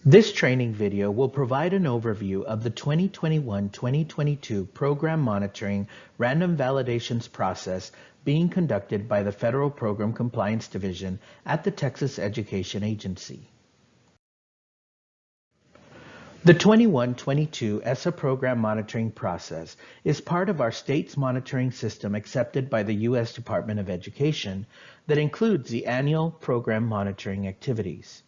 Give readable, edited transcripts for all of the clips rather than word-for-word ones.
This training video will provide an overview of the 2021-2022 Program Monitoring Random Validations process being conducted by the Federal Program Compliance Division at the Texas Education Agency. The 21-22 ESSA Program Monitoring process is part of our state's monitoring system accepted by the U.S. Department of Education that includes the annual program monitoring activities.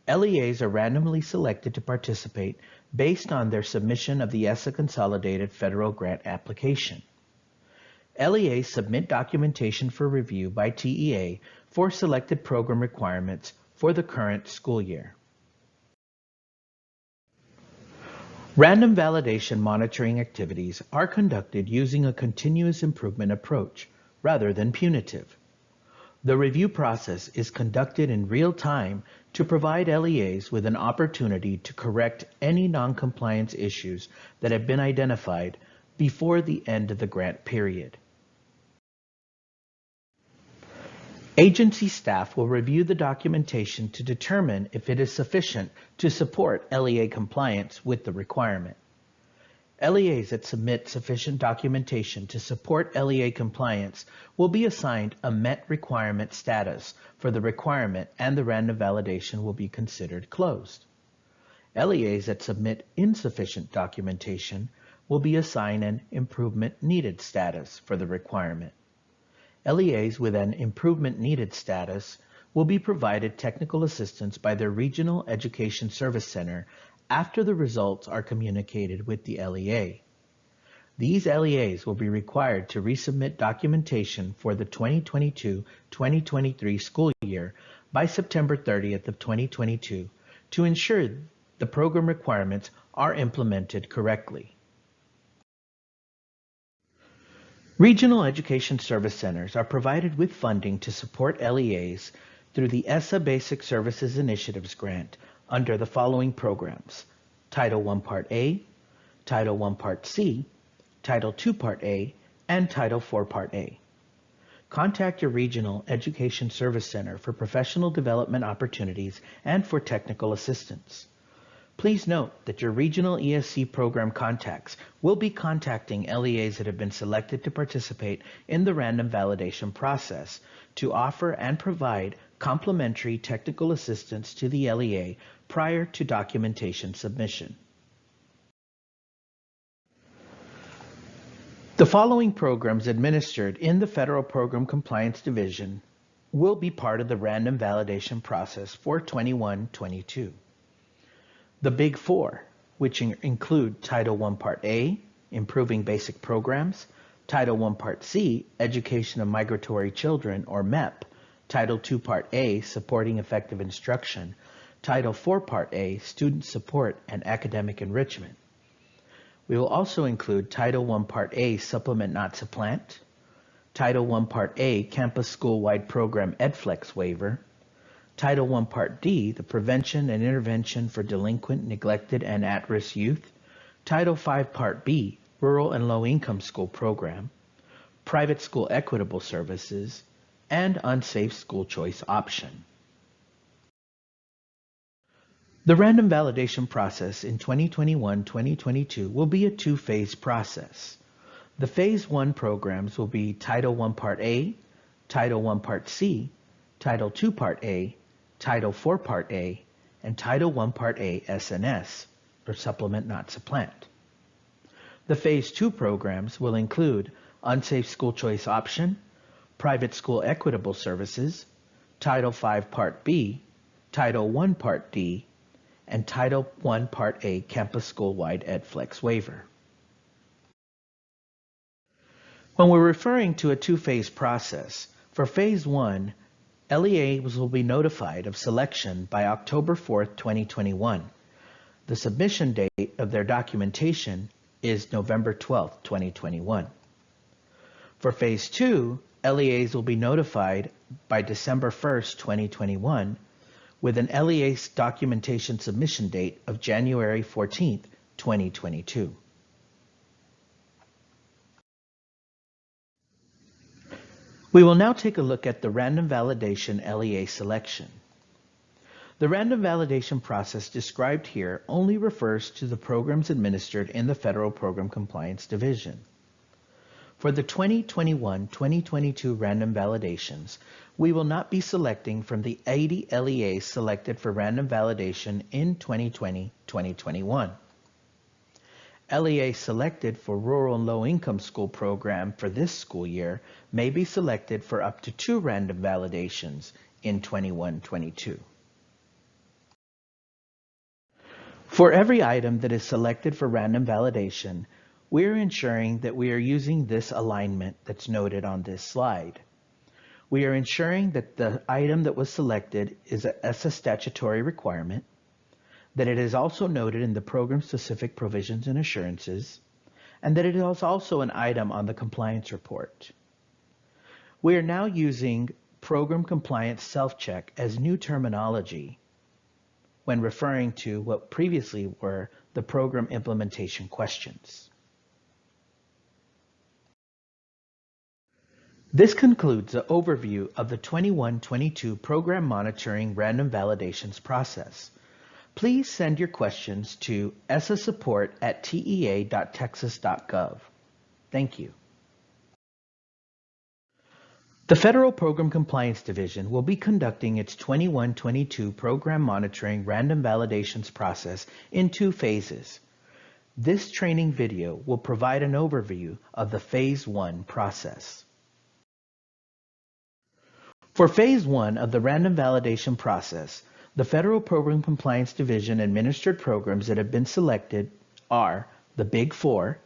LEAs are randomly selected to participate based on their submission of the ESSA Consolidated Federal Grant Application. LEAs submit documentation for review by TEA for selected program requirements for the current school year. Random validation monitoring activities are conducted using a continuous improvement approach rather than punitive. The review process is conducted in real time to provide LEAs with an opportunity to correct any non-compliance issues that have been identified before the end of the grant period. Agency staff will review the documentation to determine if it is sufficient to support LEA compliance with the requirement. LEAs that submit sufficient documentation to support LEA compliance will be assigned a met requirement status for the requirement, and the random validation will be considered closed. LEAs that submit insufficient documentation will be assigned an improvement needed status for the requirement. LEAs with an improvement needed status will be provided technical assistance by their Regional Education Service Center after the results are communicated with the LEA. These LEAs will be required to resubmit documentation for the 2022-2023 school year by September 30th of 2022 to ensure the program requirements are implemented correctly. Regional Education Service Centers are provided with funding to support LEAs through the ESSA Basic Services Initiatives Grant under the following programs: Title I Part A, Title I Part C, Title II Part A, and Title IV Part A. Contact your Regional Education Service Center for professional development opportunities and for technical assistance. Please note that your regional ESC program contacts will be contacting LEAs that have been selected to participate in the random validation process to offer and provide complimentary technical assistance to the LEA prior to documentation submission. The following programs administered in the Federal Program Compliance Division will be part of the random validation process for 21-22. The Big Four, which include Title I Part A, Improving Basic Programs, Title I Part C, Education of Migratory Children, or MEP, Title II Part A, Supporting Effective Instruction, Title IV Part A, Student Support and Academic Enrichment. We will also include Title I Part A, Supplement Not Supplant, Title I Part A, Campus School-Wide Program EdFlex Waiver, Title I Part D, the Prevention and Intervention for Delinquent, Neglected, and At-Risk Youth, Title V Part B, Rural and Low-Income School Program, Private School Equitable Services, and Unsafe School Choice Option. The random validation process in 2021-2022 will be a two-phase process. The Phase 1 programs will be Title I Part A, Title I Part C, Title II Part A, Title IV Part A, and Title I Part A SNS, or Supplement Not Supplant. The Phase 2 programs will include Unsafe School Choice Option, Private School Equitable Services, Title V Part B, Title I Part D, and Title I Part A Campus School-Wide EdFlex Waiver. When we're referring to a two-phase process, for Phase 1, LEAs will be notified of selection by October 4th, 2021. The submission date of their documentation is November 12th, 2021. For Phase 2, LEAs will be notified by December 1st, 2021, with an LEA documentation submission date of January 14th, 2022. We will now take a look at the random validation LEA selection. The random validation process described here only refers to the programs administered in the Federal Program Compliance Division. For the 2021-2022 random validations, we will not be selecting from the 80 LEAs selected for random validation in 2020-2021. LEAs selected for rural and low-income school program for this school year may be selected for up to 2 random validations in 21-22. For every item that is selected for random validation, we are ensuring that we are using this alignment that's noted on this slide. We are ensuring that the item that was selected is an ESSA statutory requirement, that it is also noted in the program-specific provisions and assurances, and that it is also an item on the compliance report. We are now using program compliance self-check as new terminology when referring to what previously were the program implementation questions. This concludes the overview of the 21-22 Program Monitoring Random Validations process. Please send your questions to essasupport@tea.texas.gov. Thank you. The Federal Program Compliance Division will be conducting its 21-22 Program Monitoring Random Validations process in 2 phases. This training video will provide an overview of the Phase 1 process. For Phase 1 of the Random Validation process, the Federal Program Compliance Division administered programs that have been selected are the Big 4,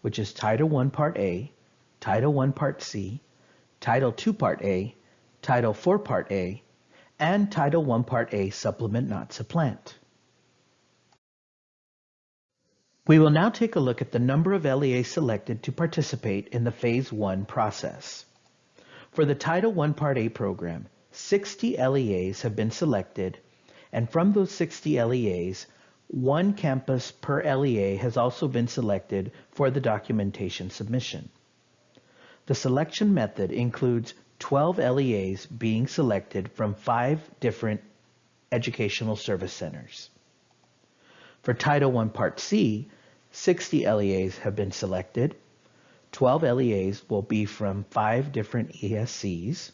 which is Title I Part A, Title I Part C, Title II Part A, Title IV Part A, and Title I Part A Supplement Not Supplant. We will now take a look at the number of LEAs selected to participate in the Phase 1 process. For the Title I Part A program, 60 LEAs have been selected, and from those 60 LEAs, 1 campus per LEA has also been selected for the documentation submission. The selection method includes 12 LEAs being selected from 5 different educational service centers. For Title I Part C, 60 LEAs have been selected. 12 LEAs will be from 5 different ESCs.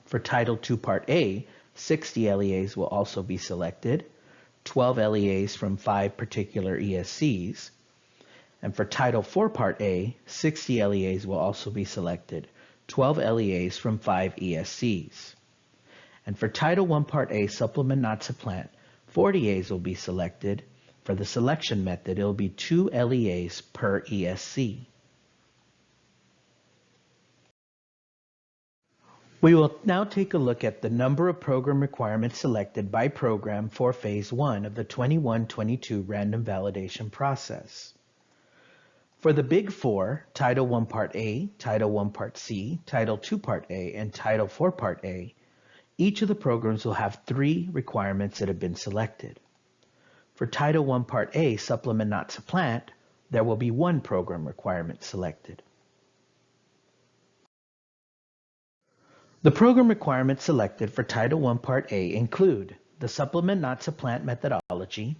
For Title II Part A, 60 LEAs will also be selected, 12 LEAs from 5 particular ESCs. And for Title IV Part A, 60 LEAs will also be selected, 12 LEAs from 5 ESCs. And for Title I Part A Supplement Not Supplant, 40 A's will be selected. For the selection method, it will be 2 LEAs per ESC. We will now take a look at the number of program requirements selected by program for Phase 1 of the 21-22 random validation process. For the Big 4, Title I Part A, Title I Part C, Title II Part A, and Title IV Part A, each of the programs will have 3 requirements that have been selected. For Title I Part A, Supplement Not Supplant, there will be 1 program requirement selected. The program requirements selected for Title I Part A include the Supplement Not Supplant methodology,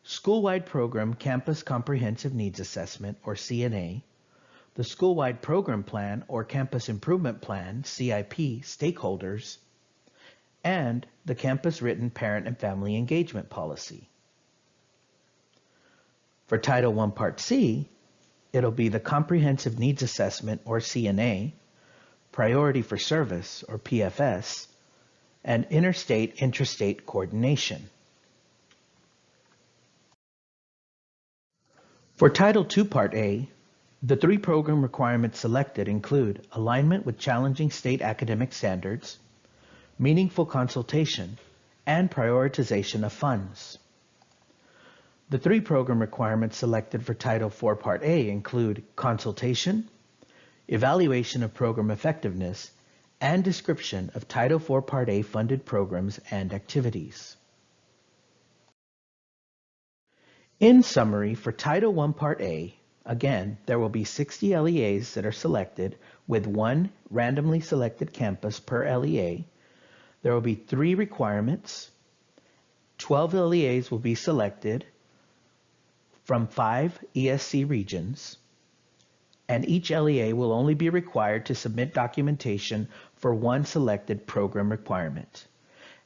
School-Wide Program Campus Comprehensive Needs Assessment, or CNA, the School-Wide Program Plan or Campus Improvement Plan, CIP, stakeholders, and the Campus Written Parent and Family Engagement Policy. For Title I Part C, it'll be the Comprehensive Needs Assessment, or CNA, Priority for Service, or PFS, and Interstate-Intrastate Coordination. For Title II Part A, the 3 program requirements selected include alignment with challenging state academic standards, meaningful consultation, and prioritization of funds. The 3 program requirements selected for Title IV Part A include consultation, evaluation of program effectiveness, and description of Title IV Part A funded programs and activities. In summary, for Title I Part A, again, there will be 60 LEAs that are selected with 1 randomly selected campus per LEA. There will be 3 requirements, 12 LEAs will be selected from 5 ESC regions, and each LEA will only be required to submit documentation for one selected program requirement.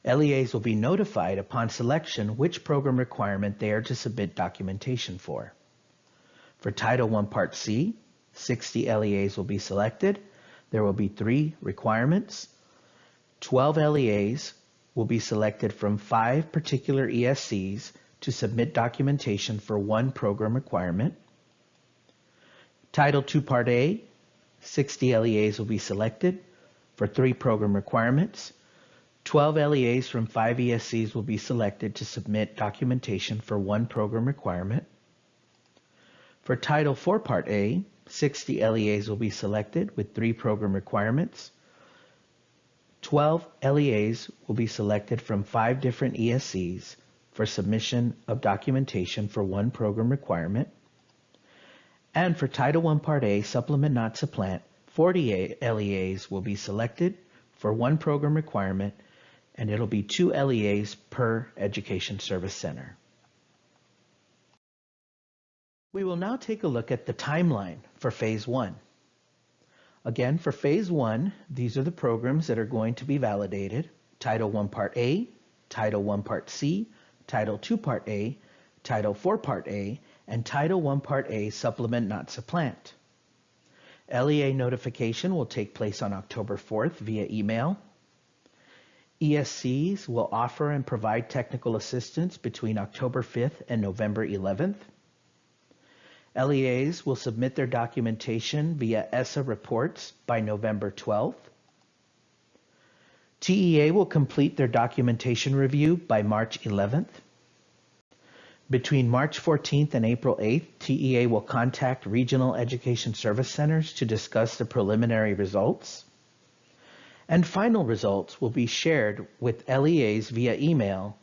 LEAs will be notified upon selection which program requirement they are to submit documentation for. For Title I Part C, 60 LEAs will be selected. There will be 3 requirements. 12 LEAs will be selected from 5 particular ESCs to submit documentation for one program requirement. Title II Part A, 60 LEAs will be selected for 3 program requirements. 12 LEAs from 5 ESCs will be selected to submit documentation for one program requirement. For Title IV Part A, 60 LEAs will be selected with 3 program requirements. 12 LEAs will be selected from 5 different ESCs for submission of documentation for one program requirement. And for Title I Part A, Supplement Not Supplant, 40 LEAs will be selected for one program requirement, and it'll be 2 LEAs per Education Service Center. We will now take a look at the timeline for Phase 1. Again, for Phase 1, these are the programs that are going to be validated: Title I Part A, Title I Part C, Title II Part A, Title IV Part A, and Title I Part A Supplement Not Supplant. LEA notification will take place on October 4th via email. ESCs will offer and provide technical assistance between October 5th and November 11th. LEAs will submit their documentation via ESSA reports by November 12th. TEA will complete their documentation review by March 11th. Between March 14th and April 8th, TEA will contact regional education service centers to discuss the preliminary results. And final results will be shared with LEAs via email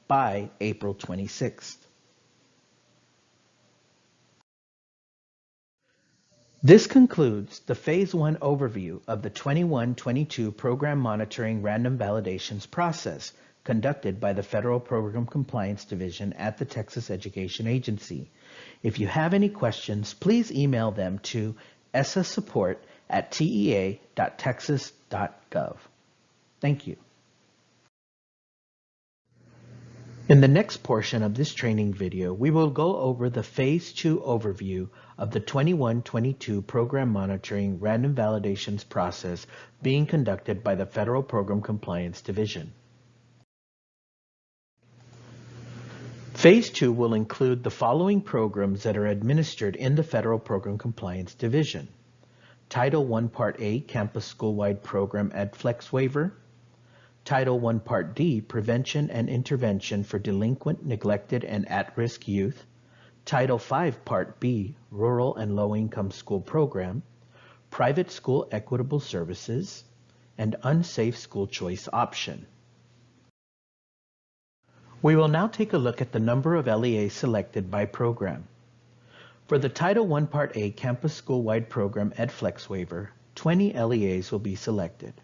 by April 26th. This concludes the Phase 1 overview of the 21-22 Program Monitoring Random Validations process conducted by the Federal Program Compliance Division at the Texas Education Agency. If you have any questions, please email them to essasupport@tea.texas.gov. Thank you. In the next portion of this training video, we will go over the Phase 2 overview of the 21-22 Program Monitoring Random Validations process being conducted by the Federal Program Compliance Division. Phase 2 will include the following programs that are administered in the Federal Program Compliance Division: Title I Part A Campus School-Wide Program EdFlex Waiver, Title I Part D Prevention and Intervention for Delinquent, Neglected, and At-Risk Youth, Title V Part B Rural and Low-Income School Program, Private School Equitable Services, and Unsafe School Choice Option. We will now take a look at the number of LEAs selected by program. For the Title I Part A Campus School-Wide Program EdFlex Waiver, 20 LEAs will be selected.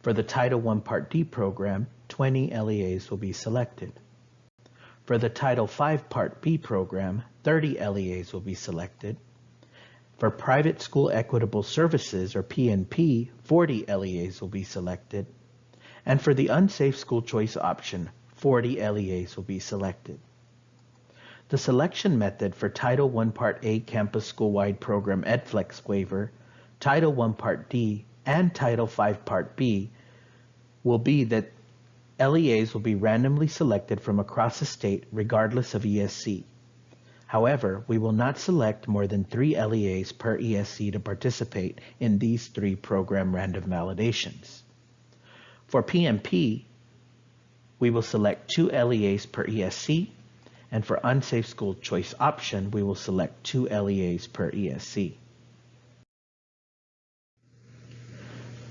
For the Title I Part D program, 20 LEAs will be selected. For the Title V Part B program, 30 LEAs will be selected. For Private School Equitable Services, or PNP, 40 LEAs will be selected. And for the Unsafe School Choice Option, 40 LEAs will be selected. The selection method for Title I Part A Campus School-Wide Program EdFlex Waiver, Title I Part D, and Title V Part B will be that LEAs will be randomly selected from across the state regardless of ESC. However, we will not select more than 3 LEAs per ESC to participate in these 3 program random validations. For PMP, we will select 2 LEAs per ESC, and for Unsafe School Choice Option, we will select 2 LEAs per ESC.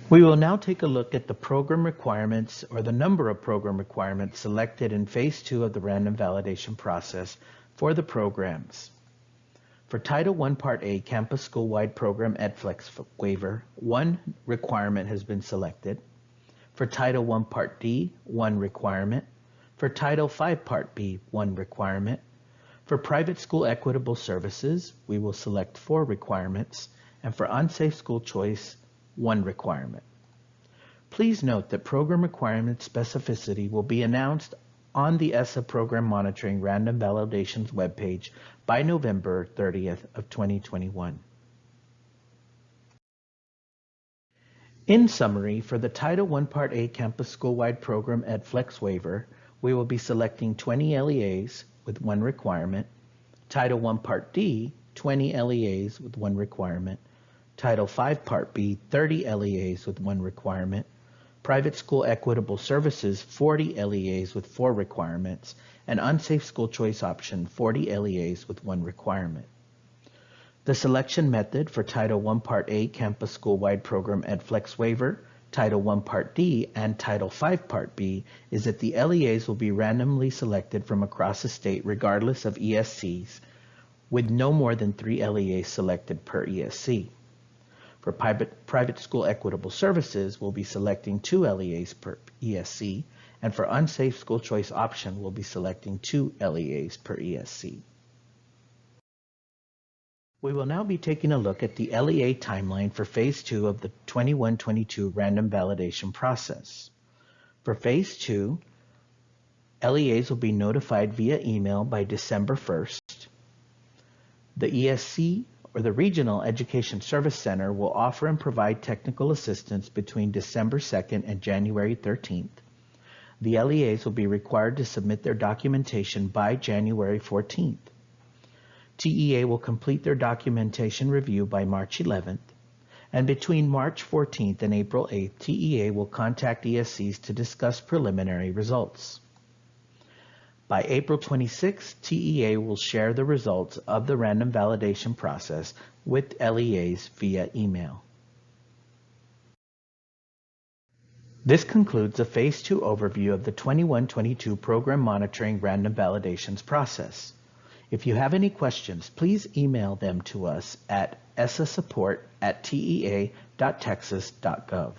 We will now take a look at the program requirements, or the number of program requirements selected in Phase 2 of the random validation process for the programs. For Title I Part A Campus School-Wide Program EdFlex Waiver, 1 requirement has been selected. For Title I Part D, 1 requirement. For Title V Part B, 1 requirement. For private school equitable services, we will select 4 requirements, and for unsafe school choice, 1 requirement. Please note that program requirement specificity will be announced on the ESSA Program Monitoring Random Validations webpage by November 30th of 2021. In summary, for the Title I Part A Campus School-Wide Program EdFlex waiver, we will be selecting 20 LEAs with 1 requirement, Title I Part D, 20 LEAs with 1 requirement, Title V Part B, 30 LEAs with 1 requirement, Private School Equitable Services, 40 LEAs with 4 requirements, and Unsafe School Choice Option, 40 LEAs with 1 requirement. The selection method for Title I Part A Campus School-Wide Program EdFlex waiver, Title I Part D, and Title V Part B is that the LEAs will be randomly selected from across the state regardless of ESCs, with no more than 3 LEAs selected per ESC. For private school equitable services, we'll be selecting 2 LEAs per ESC, and for unsafe school choice option, we'll be selecting 2 LEAs per ESC. We will now be taking a look at the LEA timeline for Phase 2 of the 21-22 random validation process. For Phase 2, LEAs will be notified via email by December 1st. The ESC or the Regional Education Service Center will offer and provide technical assistance between December 2nd and January 13th. The LEAs will be required to submit their documentation by January 14th. TEA will complete their documentation review by March 11th, and between March 14th and April 8th, TEA will contact ESCs to discuss preliminary results. By April 26th, TEA will share the results of the random validation process with LEAs via email. This concludes the Phase 2 overview of the 21-22 Program Monitoring Random Validations process. If you have any questions, please email them to us at essasupport@tea.texas.gov.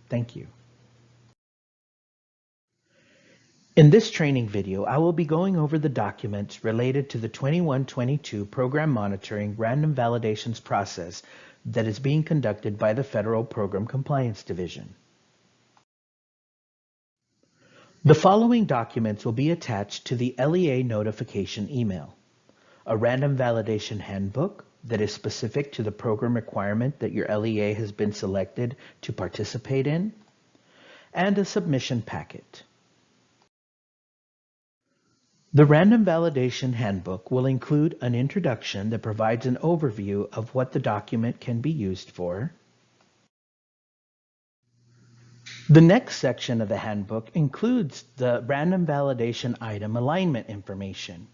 Thank you. In this training video, I will be going over the documents related to the 21-22 Program Monitoring Random Validations process that is being conducted by the Federal Program Compliance Division. The following documents will be attached to the LEA notification email: a random validation handbook that is specific to the program requirement that your LEA has been selected to participate in, and a submission packet. The Random Validation Handbook will include an introduction that provides an overview of what the document can be used for. The next section of the handbook includes the Random Validation Item Alignment information.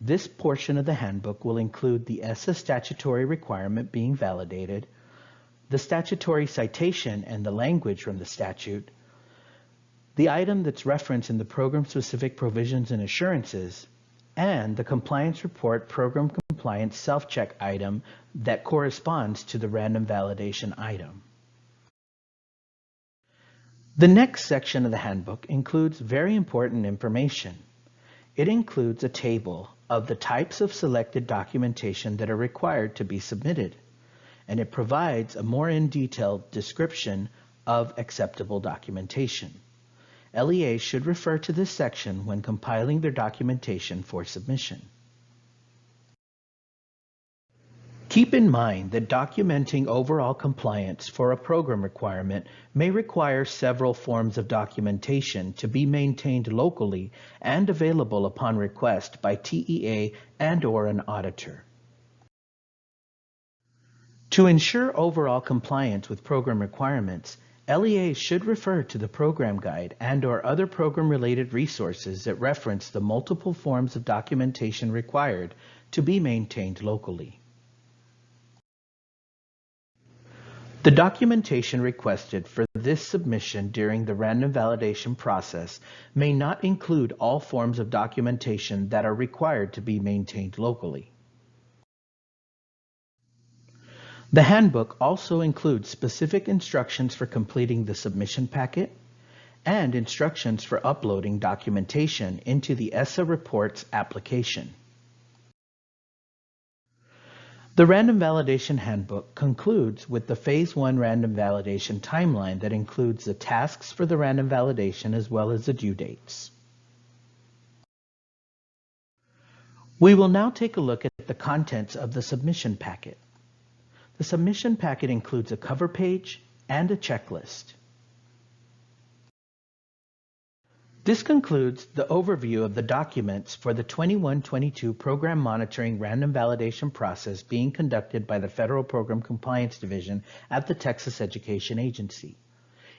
This portion of the handbook will include the ESSA statutory requirement being validated, the statutory citation and the language from the statute, the item that's referenced in the program-specific provisions and assurances, and the compliance report program compliance self-check item that corresponds to the random validation item. The next section of the handbook includes very important information. It includes a table of the types of selected documentation that are required to be submitted, and it provides a more in-detailed description of acceptable documentation. LEAs should refer to this section when compiling their documentation for submission. Keep in mind that documenting overall compliance for a program requirement may require several forms of documentation to be maintained locally and available upon request by TEA and/or an auditor. To ensure overall compliance with program requirements, LEAs should refer to the program guide and/or other program-related resources that reference the multiple forms of documentation required to be maintained locally. The documentation requested for this submission during the random validation process may not include all forms of documentation that are required to be maintained locally. The handbook also includes specific instructions for completing the submission packet and instructions for uploading documentation into the ESSA Reports application. The Random Validation Handbook concludes with the Phase 1 Random Validation timeline that includes the tasks for the random validation as well as the due dates. We will now take a look at the contents of the submission packet. The submission packet includes a cover page and a checklist. This concludes the overview of the documents for the 21-22 Program Monitoring Random Validation process being conducted by the Federal Program Compliance Division at the Texas Education Agency.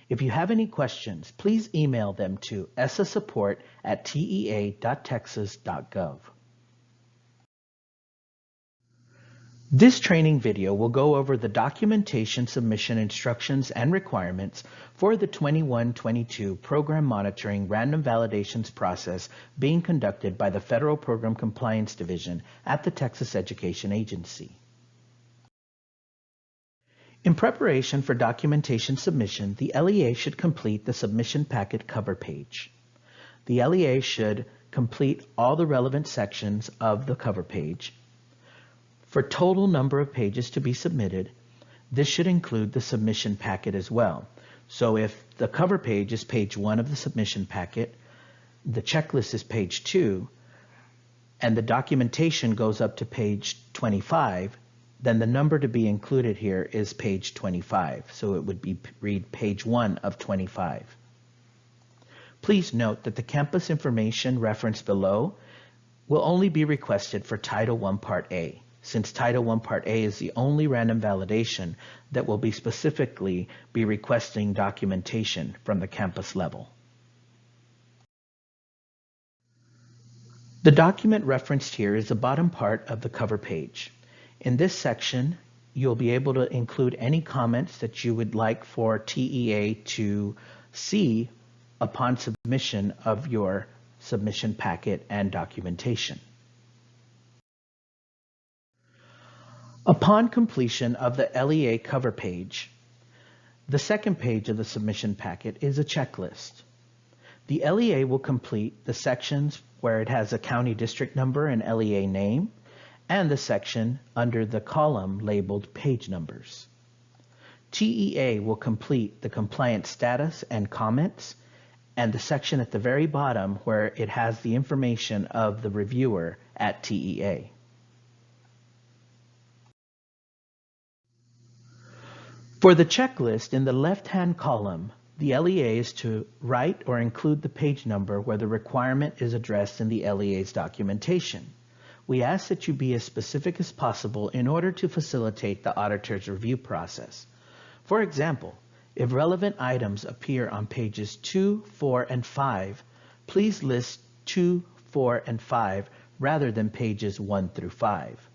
If you have any questions, please email them to essasupport@tea.texas.gov. This training video will go over the documentation submission instructions and requirements for the 21-22 Program Monitoring Random Validations process being conducted by the Federal Program Compliance Division at the Texas Education Agency. In preparation for documentation submission, the LEA should complete the submission packet cover page. The LEA should complete all the relevant sections of the cover page. For total number of pages to be submitted, this should include the submission packet as well. So if the cover page is page 1 of the submission packet, the checklist is page 2, and the documentation goes up to page 25, then the number to be included here is page 25. So it would be read page 1 of 25. Please note that the campus information referenced below will only be requested for Title I Part A, since Title I Part A is the only random validation that will specifically be requesting documentation from the campus level. The document referenced here is the bottom part of the cover page. In this section, you'll be able to include any comments that you would like for TEA to see upon submission of your submission packet and documentation. Upon completion of the LEA cover page, the second page of the submission packet is a checklist. The LEA will complete the sections where it has a county district number and LEA name, and the section under the column labeled page numbers. TEA will complete the compliance status and comments, and the section at the very bottom where it has the information of the reviewer at TEA. For the checklist in the left-hand column, the LEA is to write or include the page number where the requirement is addressed in the LEA's documentation. We ask that you be as specific as possible in order to facilitate the auditor's review process. For example, if relevant items appear on pages 2, 4, and 5, please list 2, 4, and 5 rather than pages 1 through 5.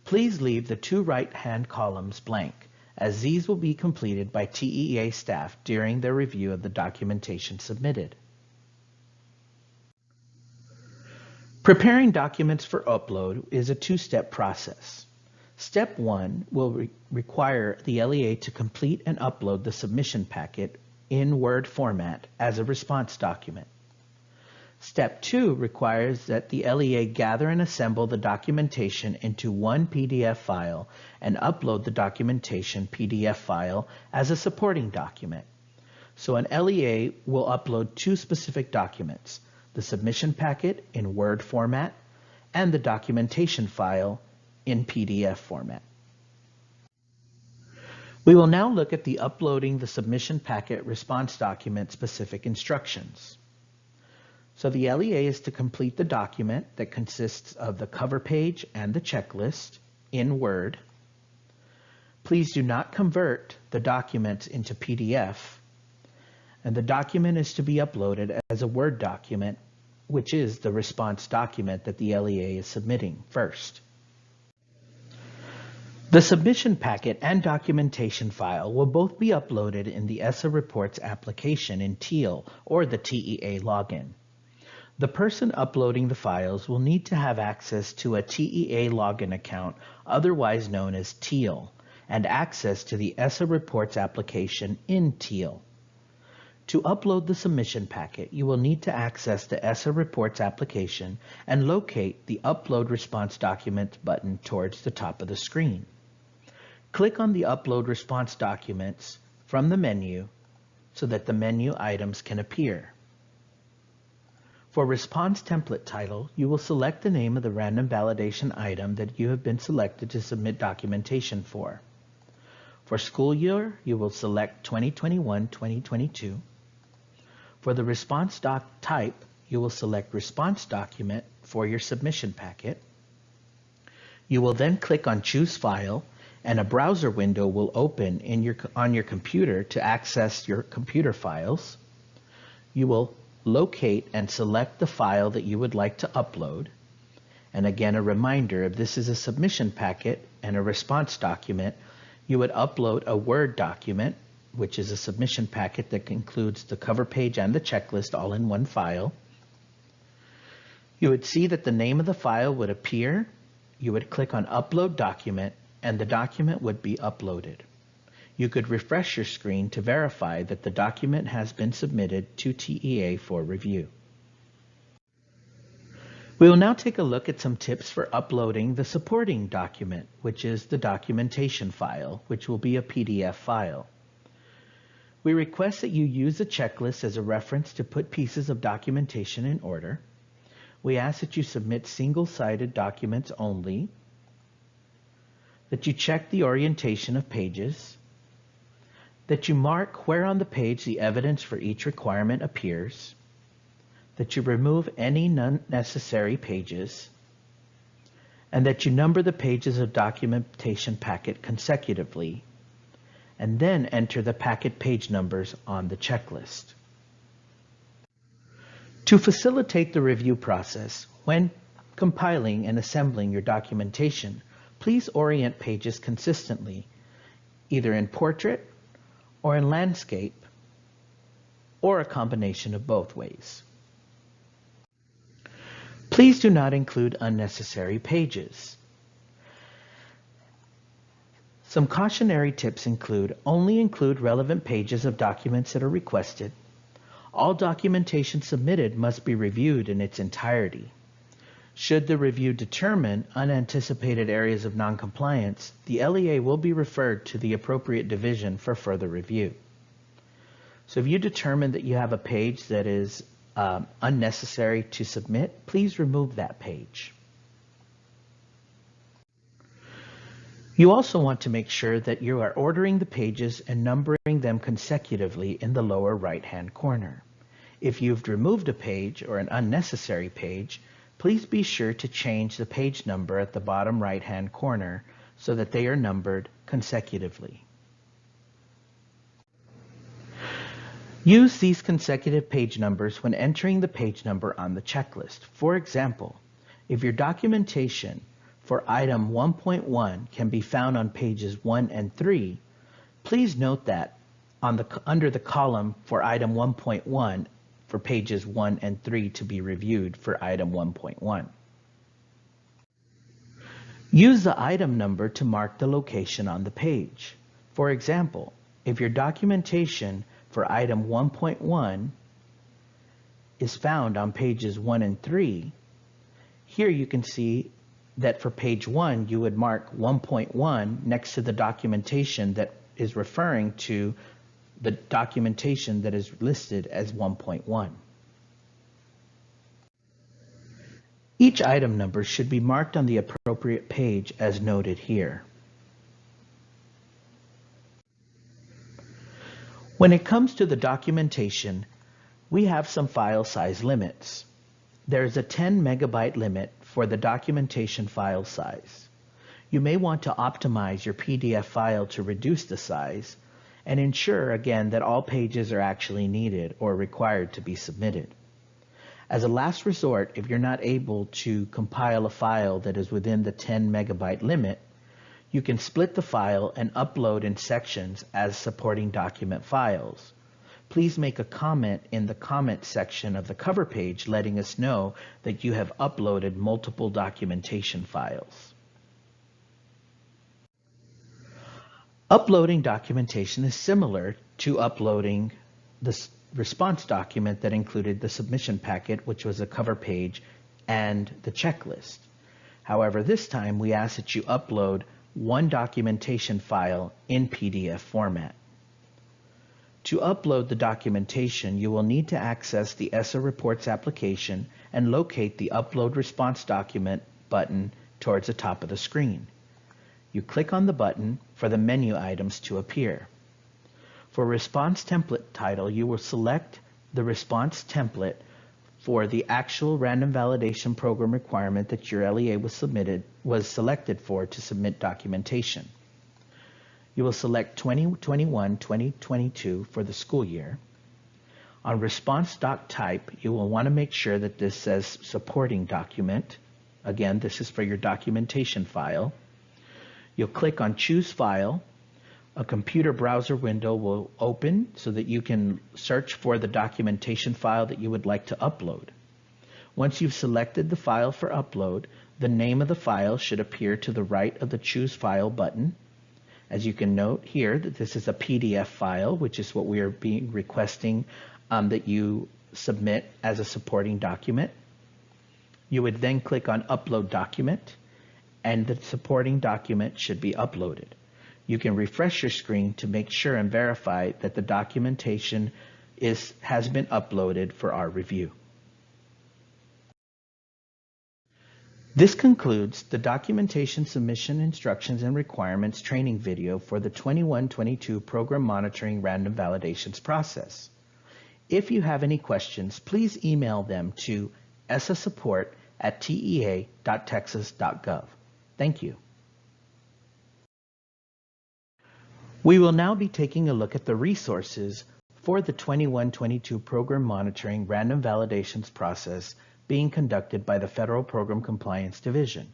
Please leave the two right-hand columns blank, as these will be completed by TEA staff during their review of the documentation submitted. Preparing documents for upload is a two-step process. Step 1 will require the LEA to complete and upload the submission packet in Word format as a response document. Step 2 requires that the LEA gather and assemble the documentation into one PDF file and upload the documentation PDF file as a supporting document. So an LEA will upload two specific documents, the submission packet in Word format and the documentation file in PDF format. We will now look at the uploading the submission packet response document specific instructions. So the LEA is to complete the document that consists of the cover page and the checklist in Word. Please do not convert the documents into PDF, and the document is to be uploaded as a Word document, which is the response document that the LEA is submitting first. The submission packet and documentation file will both be uploaded in the ESSA Reports application in TEAL or the TEA login. The person uploading the files will need to have access to a TEA login account, otherwise known as TEAL, and access to the ESSA Reports application in TEAL. To upload the submission packet, you will need to access the ESSA Reports application and locate the Upload Response Documents button towards the top of the screen. Click on the Upload Response Documents from the menu so that the menu items can appear. For Response Template Title, you will select the name of the random validation item that you have been selected to submit documentation for. For school year, you will select 2021-2022. For the response doc type, you will select Response Document for your submission packet. You will then click on Choose File, and a browser window will open on your computer to access your computer files. You will locate and select the file that you would like to upload. And again, a reminder, if this is a submission packet and a response document, you would upload a Word document, which is a submission packet that includes the cover page and the checklist all in one file. You would see that the name of the file would appear. You would click on Upload Document, and the document would be uploaded. You could refresh your screen to verify that the document has been submitted to TEA for review. We will now take a look at some tips for uploading the supporting document, which is the documentation file, which will be a PDF file. We request that you use a checklist as a reference to put pieces of documentation in order. We ask that you submit single-sided documents only, that you check the orientation of pages, that you mark where on the page the evidence for each requirement appears, that you remove any unnecessary pages, and that you number the pages of documentation packet consecutively, and then enter the packet page numbers on the checklist. To facilitate the review process, when compiling and assembling your documentation, please orient pages consistently, either in portrait or in landscape, or a combination of both ways. Please do not include unnecessary pages. Some cautionary tips include: only include relevant pages of documents that are requested. All documentation submitted must be reviewed in its entirety. Should the review determine unanticipated areas of noncompliance, the LEA will be referred to the appropriate division for further review. So if you determine that you have a page that is unnecessary to submit, please remove that page. You also want to make sure that you are ordering the pages and numbering them consecutively in the lower right-hand corner. If you've removed a page or an unnecessary page, please be sure to change the page number at the bottom right-hand corner so that they are numbered consecutively. Use these consecutive page numbers when entering the page number on the checklist. For example, if your documentation for item 1.1 can be found on pages 1 and 3, please note that under the column for item 1.1 for pages 1 and 3 to be reviewed for item 1.1. Use the item number to mark the location on the page. For example, if your documentation for item 1.1 is found on pages 1 and 3, here you can see that for page 1, you would mark 1.1 next to the documentation that is referring to the documentation that is listed as 1.1. Each item number should be marked on the appropriate page as noted here. When it comes to the documentation, we have some file size limits. There is a 10 megabyte limit for the documentation file size. You may want to optimize your PDF file to reduce the size and ensure again that all pages are actually needed or required to be submitted. As a last resort, if you're not able to compile a file that is within the 10 megabyte limit, you can split the file and upload in sections as supporting document files. Please make a comment in the comment section of the cover page letting us know that you have uploaded multiple documentation files. Uploading documentation is similar to uploading the response document that included the submission packet, which was a cover page, and the checklist. However, this time we ask that you upload one documentation file in PDF format. To upload the documentation, you will need to access the ESSA Reports application and locate the Upload Response Document button towards the top of the screen. You click on the button for the menu items to appear. For Response Template title, you will select the response template for the actual random validation program requirement that your LEA was selected for to submit documentation. You will select 2021-2022 for the school year. On response doc type, you will want to make sure that this says supporting document. Again, this is for your documentation file. You'll click on choose file. A computer browser window will open so that you can search for the documentation file that you would like to upload. Once you've selected the file for upload, the name of the file should appear to the right of the choose file button. As you can note here that this is a PDF file, which is what we are requesting that you submit as a supporting document. You would then click on Upload Document, and the supporting document should be uploaded. You can refresh your screen to make sure and verify that the documentation has been uploaded for our review. This concludes the Documentation Submission Instructions and Requirements training video for the 21-22 Program Monitoring Random Validations process. If you have any questions, please email them to essasupport@tea.texas.gov. Thank you. We will now be taking a look at the resources for the 21-22 Program Monitoring Random Validations process being conducted by the Federal Program Compliance Division.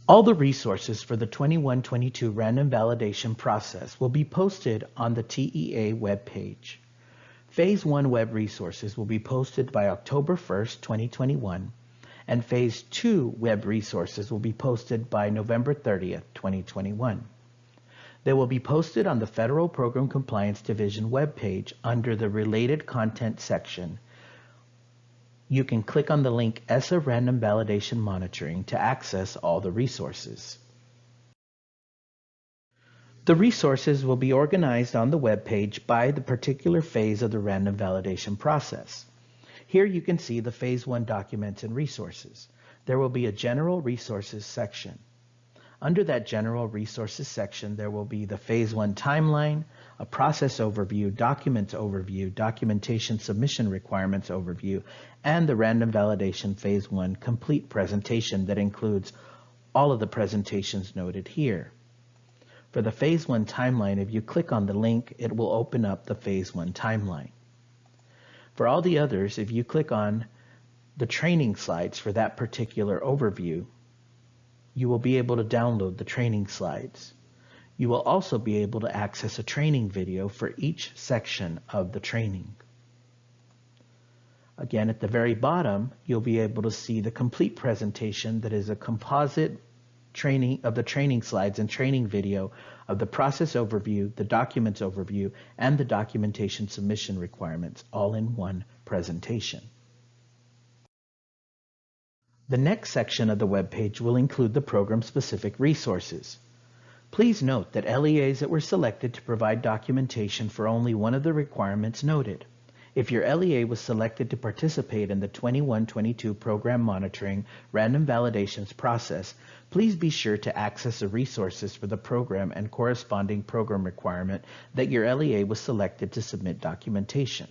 All the resources for the 21-22 Random Validation process will be posted on the TEA webpage. Phase 1 web resources will be posted by October 1st, 2021, and Phase 2 web resources will be posted by November 30th, 2021. They will be posted on the Federal Program Compliance Division webpage under the Related Content section. You can click on the link ESSA Random Validation Monitoring to access all the resources. The resources will be organized on the webpage by the particular phase of the random validation process. Here you can see the Phase 1 documents and resources. There will be a General Resources section. Under that General Resources section, there will be the Phase 1 timeline, a process overview, documents overview, documentation submission requirements overview, and the Random Validation Phase 1 complete presentation that includes all of the presentations noted here. For the Phase 1 timeline, if you click on the link, it will open up the Phase 1 timeline. For all the others, if you click on the training slides for that particular overview, you will be able to download the training slides. You will also be able to access a training video for each section of the training. Again, at the very bottom, you'll be able to see the complete presentation that is a composite training of the training slides and training video of the process overview, the documents overview, and the documentation submission requirements, all in one presentation. The next section of the webpage will include the program-specific resources. Please note that LEAs that were selected to provide documentation for only one of the requirements noted. If your LEA was selected to participate in the 21-22 Program Monitoring Random Validations process, please be sure to access the resources for the program and corresponding program requirement that your LEA was selected to submit documentation.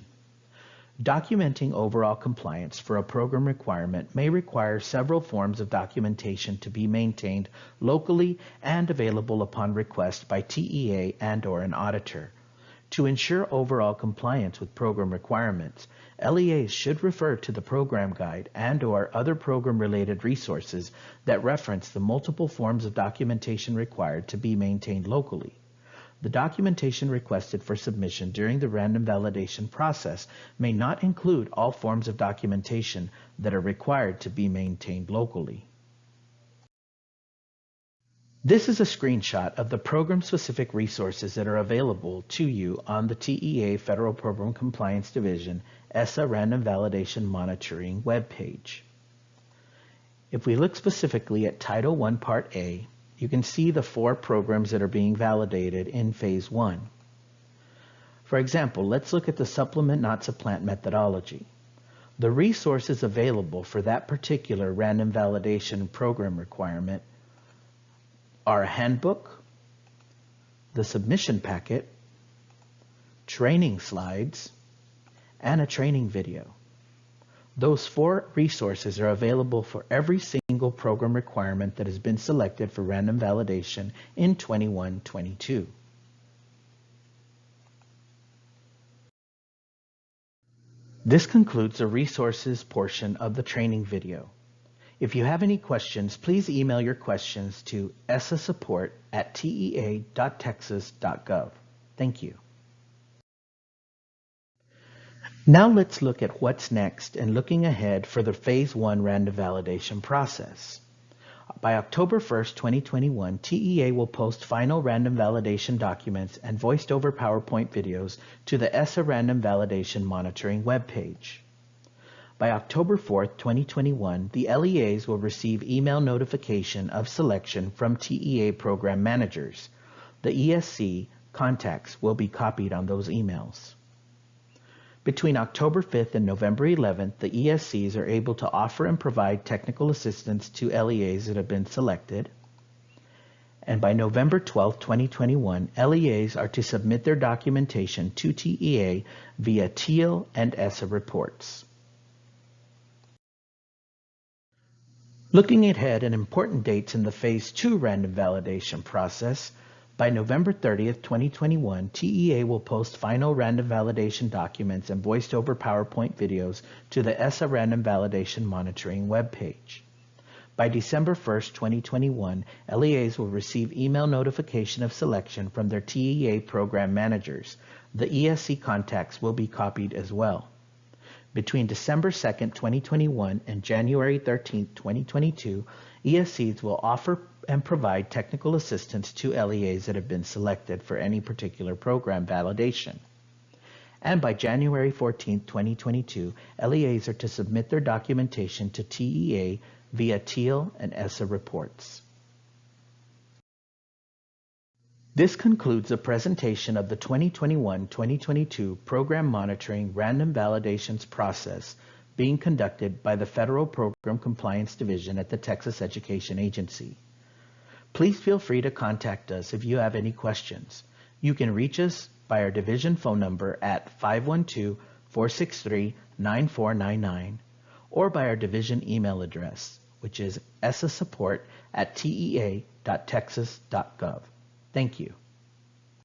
Documenting overall compliance for a program requirement may require several forms of documentation to be maintained locally and available upon request by TEA and/or an auditor. To ensure overall compliance with program requirements, LEAs should refer to the program guide and/or other program-related resources that reference the multiple forms of documentation required to be maintained locally. The documentation requested for submission during the random validation process may not include all forms of documentation that are required to be maintained locally. This is a screenshot of the program-specific resources that are available to you on the TEA Federal Program Compliance Division ESSA Random Validation Monitoring webpage. If we look specifically at Title I, Part A, you can see the 4 programs that are being validated in Phase 1. For example, let's look at the supplement not supplant methodology. The resources available for that particular random validation program requirement are a handbook, the submission packet, training slides, and a training video. Those 4 resources are available for every single program requirement that has been selected for random validation in 21-22. This concludes the resources portion of the training video. If you have any questions, please email your questions to essasupport@tea.texas.gov. Thank you. Now let's look at what's next and looking ahead for the Phase 1 random validation process. By October 1st, 2021, TEA will post final random validation documents and voiced-over PowerPoint videos to the ESSA Random Validation Monitoring webpage. By October 4th, 2021, the LEAs will receive email notification of selection from TEA program managers. The ESC contacts will be copied on those emails. Between October 5th and November 11th, the ESCs are able to offer and provide technical assistance to LEAs that have been selected. And by November 12th, 2021, LEAs are to submit their documentation to TEA via TEAL and ESSA reports. Looking ahead at important dates in the Phase 2 random validation process, by November 30th, 2021, TEA will post final random validation documents and voiced-over PowerPoint videos to the ESSA Random Validation Monitoring webpage. By December 1st, 2021, LEAs will receive email notification of selection from their TEA program managers. The ESC contacts will be copied as well. Between December 2nd, 2021 and January 13th, 2022, ESCs will offer and provide technical assistance to LEAs that have been selected for any particular program validation. And by January 14th, 2022, LEAs are to submit their documentation to TEA via TEAL and ESSA reports. This concludes a presentation of the 2021-2022 Program Monitoring Random Validations process being conducted by the Federal Program Compliance Division at the Texas Education Agency. Please feel free to contact us if you have any questions. You can reach us by our division phone number at 512-463-9499 or by our division email address, which is essasupport@tea.texas.gov. Thank you.